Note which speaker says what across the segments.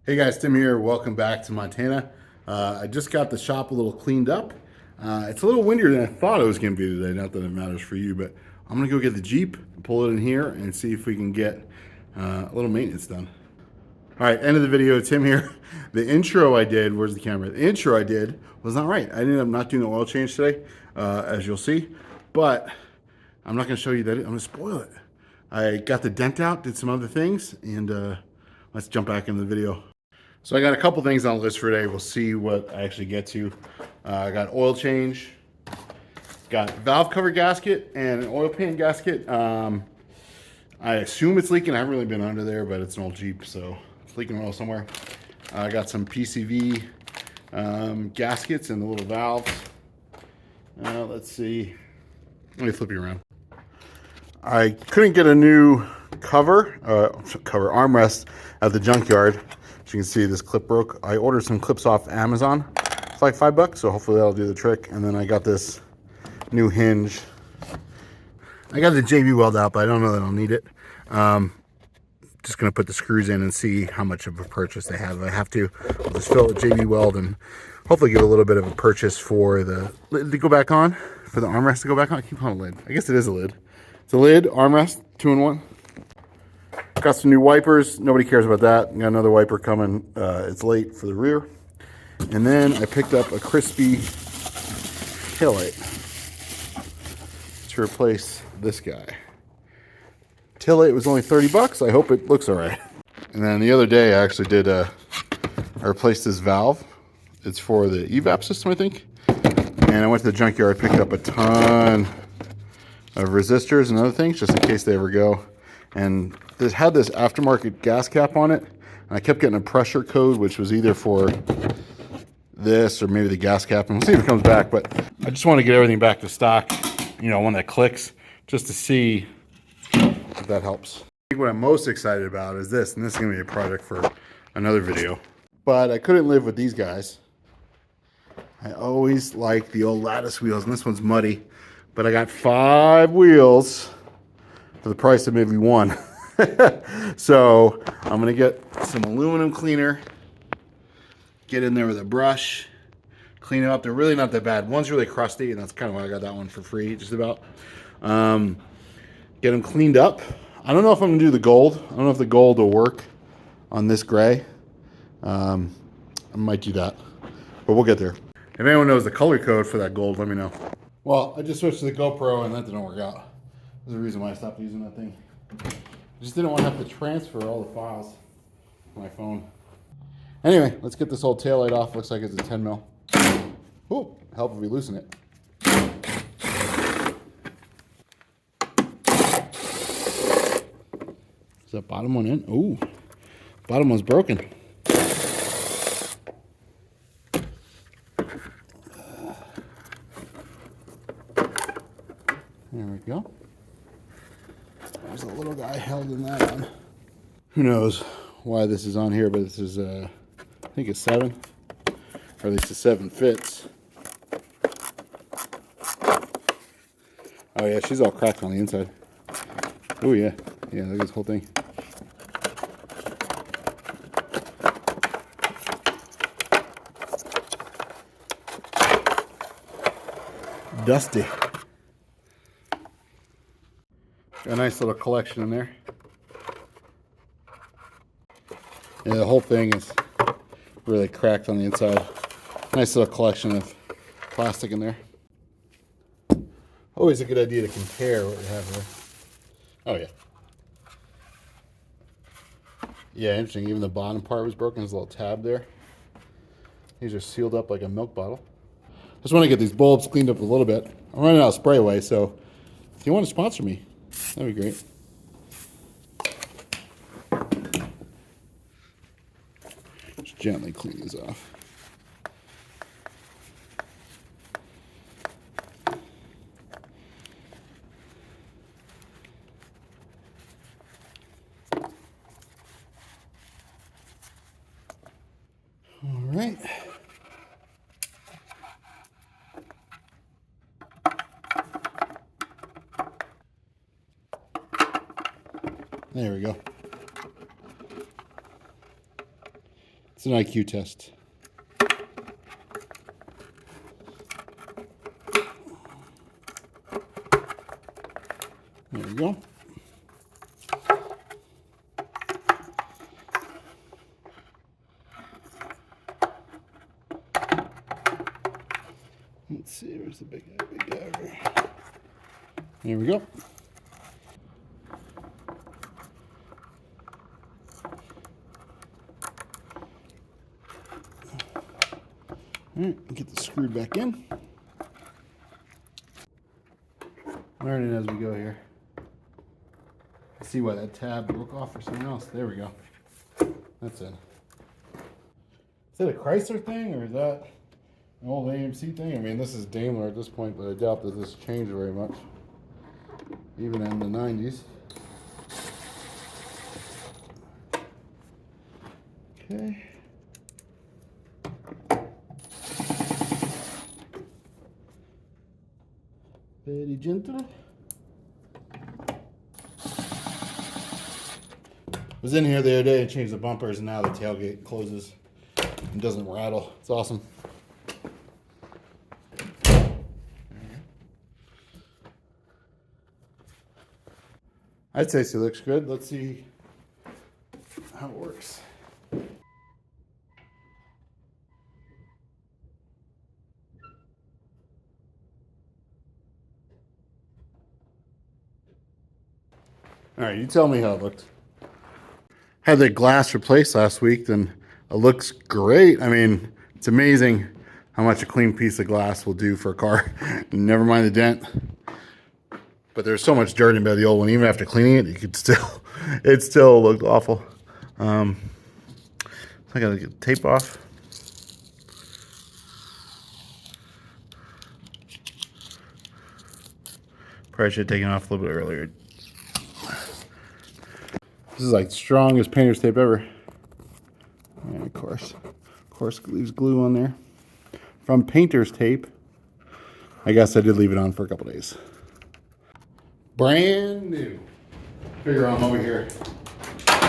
Speaker 1: Hey guys, Tim here. Welcome back to Montana. I just got the shop a little cleaned up. It's a little windier than I thought it was going to be today. Not that it matters for you, but I'm going to go get the Jeep, pull it in here, and see if we can get a little maintenance done. All right, end of the video. Tim here. The intro I did, where's the camera? The intro I did was not right. I ended up not doing the oil change today, as you'll see, but I'm not going to show you that. I'm going to spoil it. I got the dent out, did some other things, and let's jump back into the video. So I got a couple things on the list for today. We'll see what I actually get to. I got oil change, got valve cover gasket, and an oil pan gasket. I assume it's leaking. I haven't really been under there, but it's an old Jeep, so it's leaking oil somewhere. I got some PCV gaskets and the little valves. Let's see. Let me flip you around. I couldn't get a new cover armrest at the junkyard. As you can see, this clip broke. I ordered some clips off Amazon. It's like $5, so hopefully that'll do the trick. And then I got this new hinge. I got the JB weld out, but I don't know that I'll need it. Just gonna put the screws in and see how much of a purchase they have. If I have to, I'll just fill it with JB weld and hopefully get a little bit of a purchase for the lid to go back on, for the armrest to go back on. I keep calling it a lid. I guess it is a lid. It's a lid, armrest, 2-in-1. Got some new wipers. Nobody cares about that. Got another wiper coming. It's late for the rear. And then I picked up a crispy taillight to replace this guy. Taillight was only $30. I hope it looks all right. And then the other day I actually did, I replaced this valve. It's for the evap system, I think. And I went to the junkyard, picked up a ton of resistors and other things just in case they ever go. And this had this aftermarket gas cap on it, and I kept getting a pressure code, which was either for this or maybe the gas cap, and we'll see if it comes back. But I just want to get everything back to stock, you know, one that clicks, just to see if that helps. I think what I'm most excited about is this, and this is going to be a project for another video. But I couldn't live with these guys. I always like the old Lattice wheels, and this one's muddy, but I got 5 wheels for the price of maybe 1. So I'm gonna get some aluminum cleaner, get in there with a brush, clean it up. They're really not that bad. One's really crusty, and that's kind of why I got that one for free, just about. Get them cleaned up. I don't know if I'm gonna do the gold. I don't know if the gold will work on this gray. I might do that, but we'll get there. If anyone knows the color code for that gold, let me know. Well, I just switched to the GoPro, and that didn't work out. There's a reason why I stopped using that thing. I just didn't want to have to transfer all the files to my phone. Anyway, let's get this old taillight off. Looks like it's a 10 mil. Ooh, help if we loosen it. Is that bottom one in? Ooh, bottom one's broken. There we go. There's a little guy held in that one. Who knows why this is on here, but this is, I think it's 7, or at least a 7 fits. Oh yeah, she's all cracked on the inside. Oh yeah, yeah, look at this whole thing. Dusty. Got a nice little collection in there. Yeah, the whole thing is really cracked on the inside. Nice little collection of plastic in there. Always a good idea to compare what we have here. Oh yeah. Yeah, interesting. Even the bottom part was broken. There's a little tab there. These are sealed up like a milk bottle. Just want to get these bulbs cleaned up a little bit. I'm running out of spray away, so if you want to sponsor me, that'd be great. Just gently clean these off. All right. There we go. It's an IQ test. There we go. Let's see, where's the big guy? Big guy over here. There we go. All right, get this screwed back in. Learning as we go here. Let's see why that tab broke off for something else. There we go. That's it. Is that a Chrysler thing or is that an old AMC thing? I mean, this is Daimler at this point, but I doubt that this changed very much, even in the 90s. Okay. Very gentle. Was in here the other day and changed the bumpers, and now the tailgate closes and doesn't rattle. It's awesome. I'd say she looks good. Let's see how it works. All right, you tell me how it looked. Had the glass replaced last week, then it looks great. I mean, it's amazing how much a clean piece of glass will do for a car. Never mind the dent. But there's so much dirt in the old one. Even after cleaning it, you could still, it still looked awful. I gotta get the tape off. Probably should have taken it off a little bit earlier. This is like the strongest painter's tape ever. And of course leaves glue on there. From painter's tape. I guess I did leave it on for a couple days. Brand new. Figure I'm over here.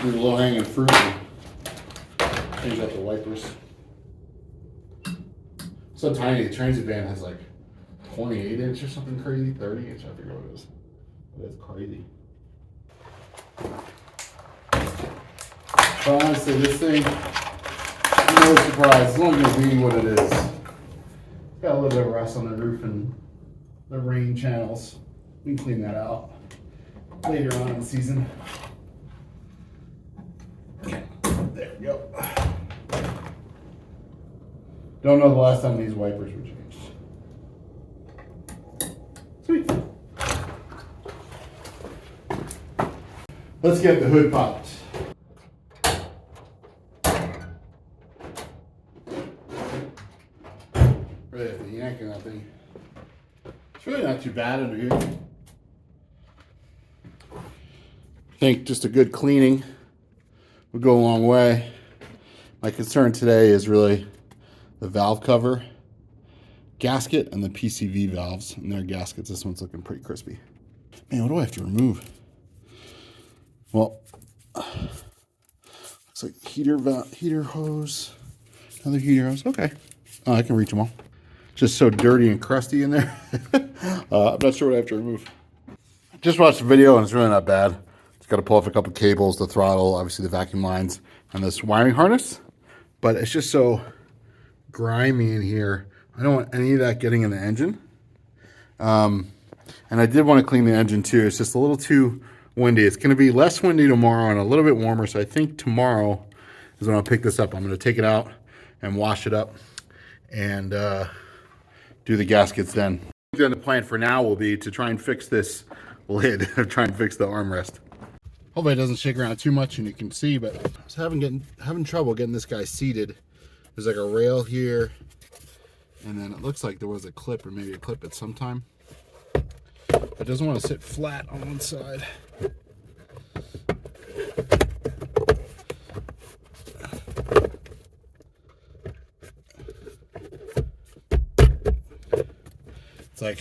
Speaker 1: Do the low hanging fruit and change out the wipers. So tiny, the transit van has like 28 inch or something crazy, 30 inch, I forget what it is. But that's crazy. But honestly, this thing, no surprise, it's only gonna be what it is. It's got a little bit of rust on the roof and the rain channels. We can clean that out later on in the season. Okay, there we go. Don't know the last time these wipers were changed. Sweet. Let's get the hood popped. Really have to yank on that thing. It's really not too bad under here. I think just a good cleaning would go a long way. My concern today is really the valve cover gasket and the PCV valves and their gaskets. This one's looking pretty crispy. Man, what do I have to remove? Well, looks like heater hose, another heater hose. Okay, oh, I can reach them all. Just so dirty and crusty in there. I'm not sure what I have to remove. Just watched the video and it's really not bad. Just got to pull off a couple cables, the throttle, obviously the vacuum lines, and this wiring harness. But it's just so grimy in here. I don't want any of that getting in the engine. And I did want to clean the engine too. It's just a little too windy. It's going to be less windy tomorrow and a little bit warmer. So I think tomorrow is when I'll pick this up. I'm going to take it out and wash it up and do the gaskets then. Then the plan for now will be to try and fix this lid, try and fix the armrest. Hopefully it doesn't shake around too much and you can see, but I was having trouble getting this guy seated. There's like a rail here, and then it looks like there was a clip or maybe a clip at some time. It doesn't want to sit flat on one side. It's like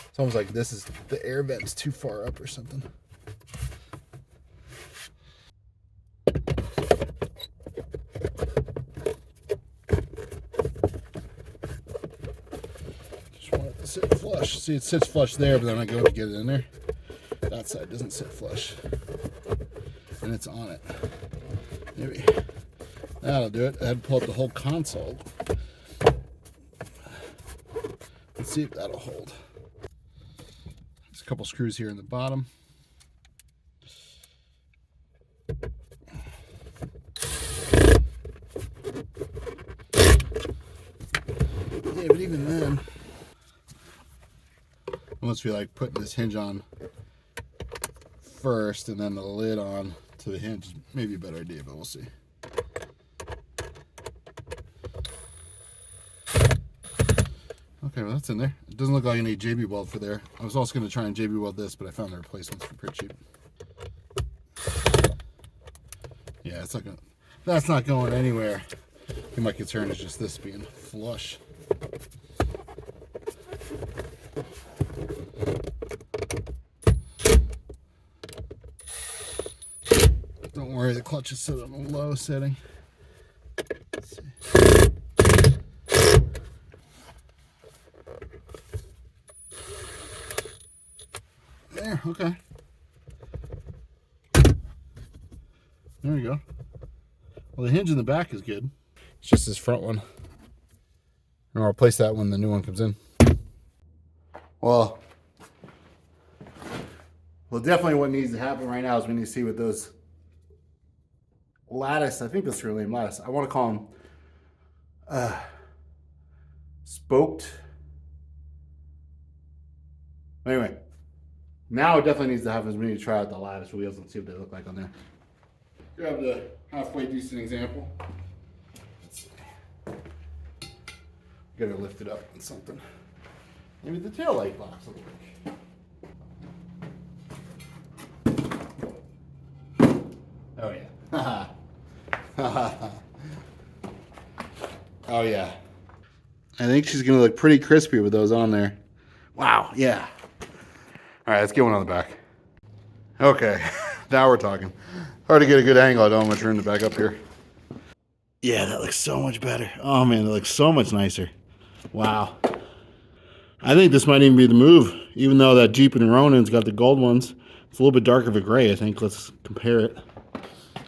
Speaker 1: it's almost like this is the air vent's too far up or something. See, it sits flush there, but then I go to get it in there. That side doesn't sit flush. And it's on it. Maybe that'll do it. I had to pull up the whole console. Let's see if that'll hold. There's a couple screws here in the bottom. Yeah, but even then, unless we like putting this hinge on first and then the lid on to the hinge, maybe a better idea, but we'll see. Okay, well that's in there. It doesn't look like I need JB weld for there. I was also going to try and JB weld this, but I found the replacements for pretty cheap. Yeah, it's not gonna, that's not going anywhere. I think my concern is just this being flush. Don't worry, the clutch is set on a low setting. Let's see. There, okay. There we go. Well, the hinge in the back is good. It's just this front one. And I'll replace that when the new one comes in. Well, definitely what needs to happen right now is we need to see what those lattice, I think that's really name lattice. I want to call them spoked. Anyway, now it definitely needs to happen is we need to try out the lattice wheels and see what they look like on there. Grab the halfway decent example. Let's see. Gotta lift it up on something. Maybe the tail light box will work. Oh yeah. Oh yeah. I think she's gonna look pretty crispy with those on there. Wow, yeah. All right, let's get one on the back. Okay, now we're talking. Hard to get a good angle. I don't have much room to back up here. Yeah, that looks so much better. Oh man, that looks so much nicer. Wow. I think this might even be the move, even though that Jeep and Ronin's got the gold ones. It's a little bit darker of a gray, I think. Let's compare it.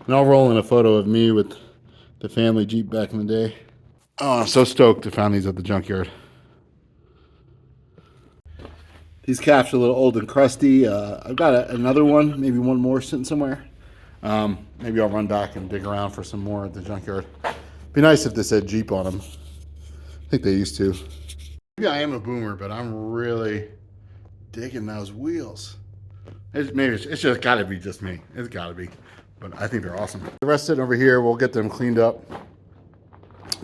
Speaker 1: And I'll roll in a photo of me with the family Jeep back in the day. Oh, I'm so stoked to find these at the junkyard. These caps are a little old and crusty. I've got another one, maybe one more sitting somewhere. Maybe I'll run back and dig around for some more at the junkyard. Be nice if they said Jeep on them. I think they used to. Maybe I am a boomer, but I'm really digging those wheels. It's just got to be just me. It's got to be. But I think they're awesome. The rest sitting over here, we'll get them cleaned up.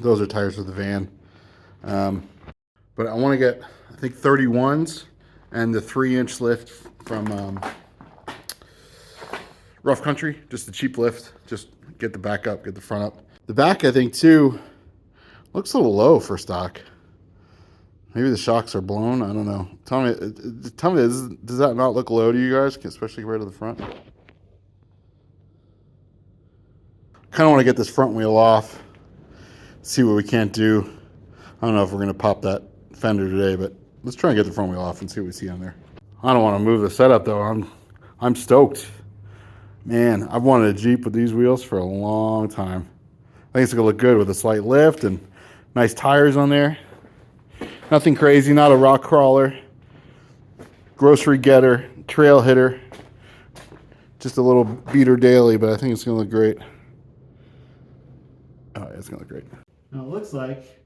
Speaker 1: Those are tires for the van. But I want to get, I think, 31s and the 3-inch lift from Rough Country. Just the cheap lift. Just get the back up, get the front up. The back, I think, too, looks a little low for stock. Maybe the shocks are blown. I don't know. Tell me, does that not look low to you guys, especially compared to the front? Kind of want to get this front wheel off, see what we can't do. I don't know if we're going to pop that fender today, but let's try and get the front wheel off and see what we see on there. I don't want to move the setup though. I'm stoked. Man, I've wanted a Jeep with these wheels for a long time. I think it's going to look good with a slight lift and nice tires on there. Nothing crazy, not a rock crawler, grocery getter, trail hitter. Just a little beater daily, but I think it's going to look great. Oh, yeah, it's going to look great. Now it looks like,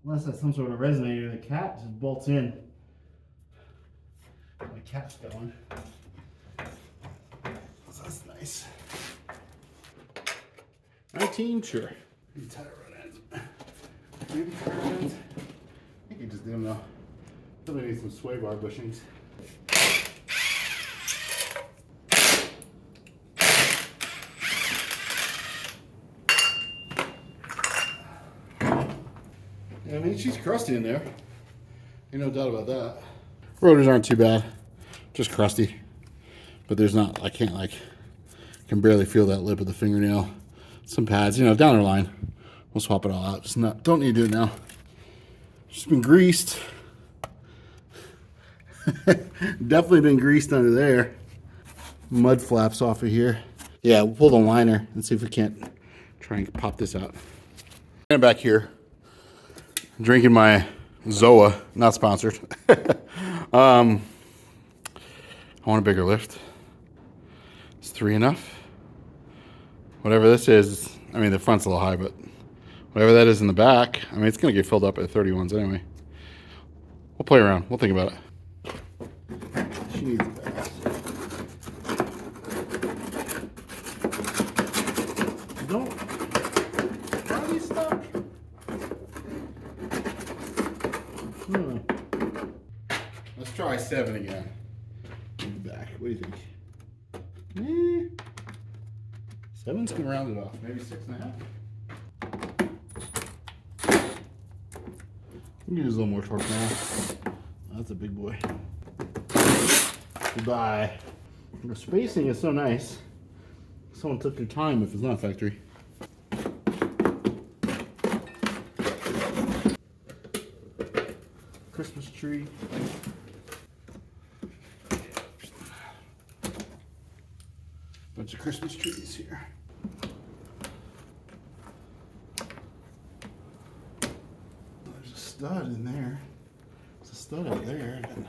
Speaker 1: unless that's some sort of resonator, the cap just bolts in. The cap's going. So that's nice. 19, sure. Maybe tire rod ends. Maybe tire rod ends. I think you just didn't know. Probably need some sway bar bushings. Yeah, I mean, she's crusty in there. Ain't no doubt about that. Rotors aren't too bad. Just crusty. But there's not, I can barely feel that lip of the fingernail. Some pads, down the line. We'll swap it all out. Just don't need to do it now. Just been greased. Definitely been greased under there. Mud flaps off of here. Yeah, we'll pull the liner and see if we can't try and pop this out. And back here, drinking my Zoa, not sponsored. I want a bigger lift. Is 3 enough? Whatever this is, I mean the front's a little high, but whatever that is in the back, I mean it's gonna get filled up at 31s anyway. We'll play around, we'll think about it. She needs a bath. Don't. Why are you stuck? Let's try 7 again. Back. What do you think? 7's gonna round it off. Maybe 6.5. We can use a little more torque now. That's a big boy. Goodbye. The spacing is so nice. Someone took their time if it's not factory. Christmas tree. Bunch of Christmas trees here. There's a stud in there. There's a stud out there. And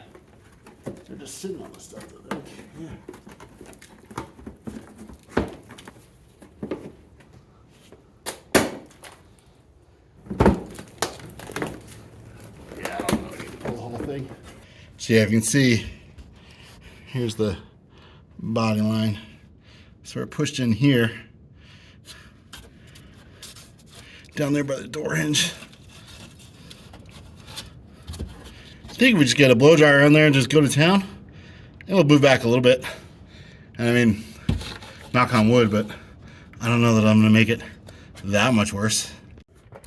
Speaker 1: they're just sitting on the stuff, I think. Yeah. So yeah, if you can see, here's the body line. So we're pushed in here, down there by the door hinge. I think we just get a blow dryer on there and just go to town. It'll move back a little bit. And I mean, knock on wood, but I don't know that I'm gonna make it that much worse.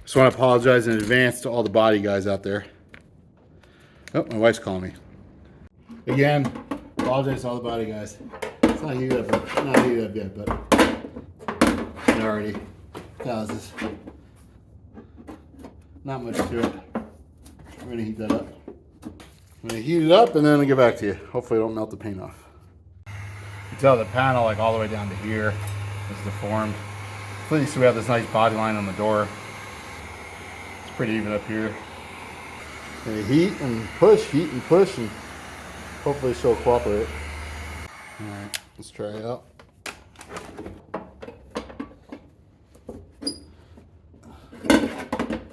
Speaker 1: Just want to apologize in advance to all the body guys out there. Oh, my wife's calling me. Again, apologize to all the body guys. It's not heated up yet, but it already causes not much to it. We're gonna heat that up. I'm gonna heat it up and then I'll get back to you. Hopefully it don't melt the paint off. You can tell the panel like all the way down to here is deformed. At least we have this nice body line on the door. It's pretty even up here. And heat and push, and hopefully she'll cooperate. Alright, let's try it out.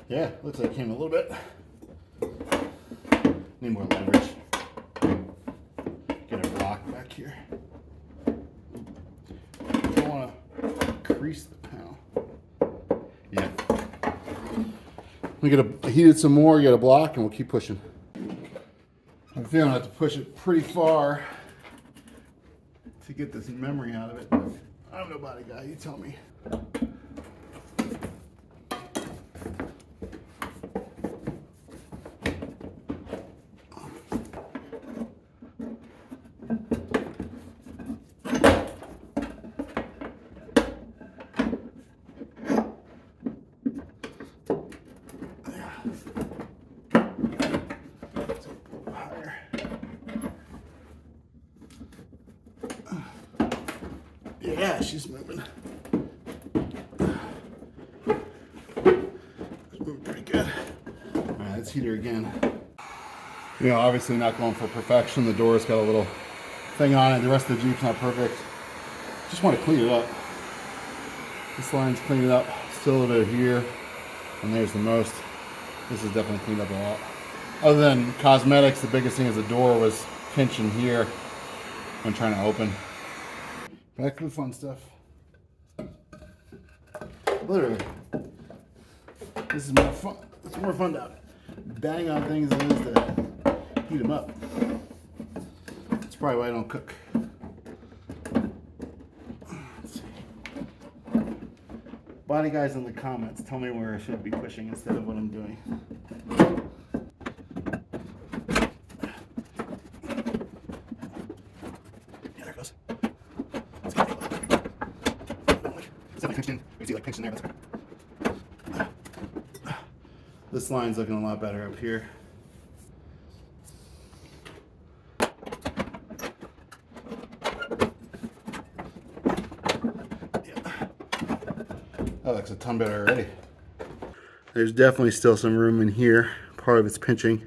Speaker 1: Yeah, looks like it came a little bit. Need more leverage. Get a block back here. Don't want to crease the panel. Yeah. We get heat it some more, get a block, and we'll keep pushing. I'm feeling I have to push it pretty far to get this memory out of it. I'm no body guy, you tell me. Yeah, she's moving. She's moving pretty good. All right, let's heat her again. You know, obviously not going for perfection. The door's got a little thing on it. The rest of the Jeep's not perfect. Just want to clean it up. This line's cleaned up. Still a little bit here, and there's the most. This is definitely cleaned up a lot. Other than cosmetics, the biggest thing is the door was pinching here when trying to open. Back to the fun stuff. Literally, this is more fun. It's more fun to bang on things than it is to heat them up. That's probably why I don't cook. Let's see. Body guys in the comments, tell me where I should be pushing instead of what I'm doing. Yeah, there it goes. This line's looking a lot better up here. That looks a ton better already. There's definitely still some room in here. Part of it's pinching.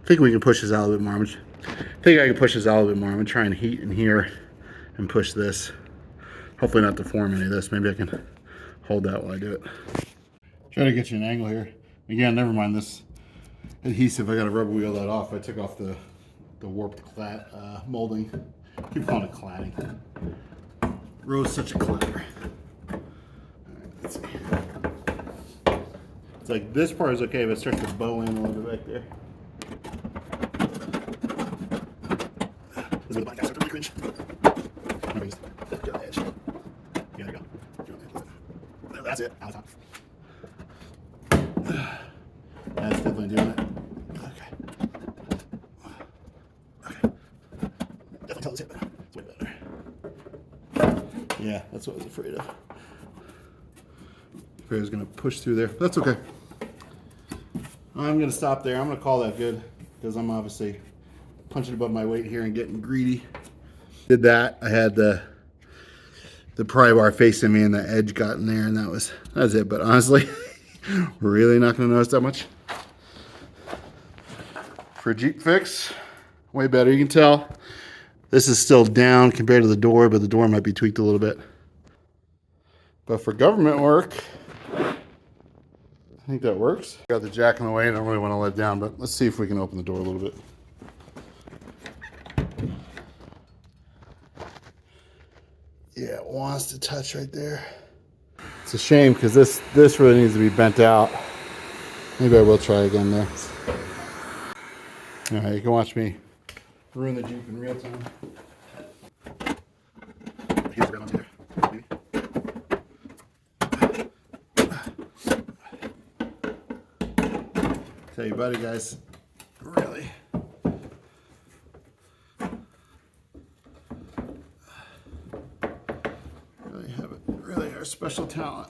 Speaker 1: I think we can push this out a little bit more. I think I can push this out a little bit more. I'm gonna try and heat in here and push this. Hopefully not deform any of this. Maybe I can hold that while I do it. Try to get you an angle here. Again, never mind this adhesive. I gotta rubber wheel that off. I took off the warped molding. Keep calling it cladding. Rose such a clatter. Let's see. It's like this part is okay, but it starts to bow in a little bit back there. This is where the black guys start to cringe. Get on the edge. Yeah, there you go. That's it. Out of time. That's definitely doing it. Okay. Okay. Definitely tell it's hit, but it's way better. Yeah, that's what I was afraid of. I was going to push through there. That's okay. I'm going to stop there. I'm going to call that good because I'm obviously punching above my weight here and getting greedy. Did that. I had the pry bar facing me and the edge got in there, and that was it. But honestly, we're really not going to notice that much. For a Jeep fix, way better. You can tell this is still down compared to the door, but the door might be tweaked a little bit. But for government work, I think that works. Got the jack in the way. I don't really want to let it down, but let's see if we can open the door a little bit. Yeah, it wants to touch right there. It's a shame because this really needs to be bent out. Maybe I will try again there. All right, you can watch me ruin the Jeep in real time. Here's right onto there. Maybe. Tell you, buddy, guys, really have it. Really, our special talent.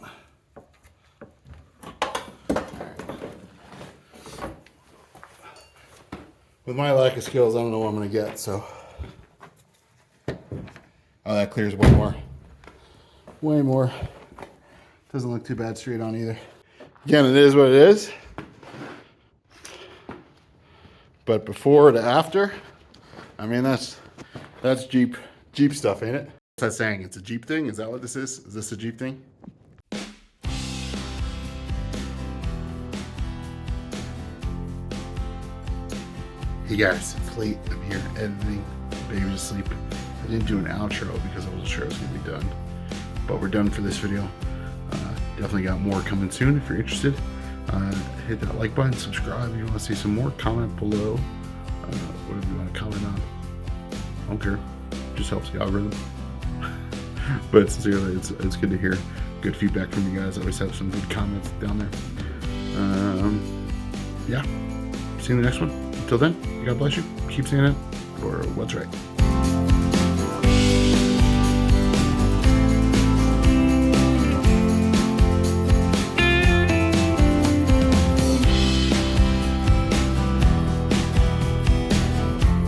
Speaker 1: With my lack of skills, I don't know what I'm going to get, so. Oh, that clears way more. Way more. Doesn't look too bad straight on either. Again, it is what it is. But before to after, I mean, that's Jeep stuff, ain't it? What's that saying? It's a Jeep thing? Is that what this is? Is this a Jeep thing? Hey guys, it's late. I'm here editing Baby to Sleep. I didn't do an outro because I wasn't sure it was going to be done. But we're done for this video. Definitely got more coming soon if you're interested. Hit that like button, subscribe if you want to see some more. Comment below. Whatever you want to comment on. I don't care. Just helps the algorithm. But sincerely, it's good to hear good feedback from you guys. I always have some good comments down there. Yeah. See you in the next one. Until then, God bless you. Keep saying it for what's right.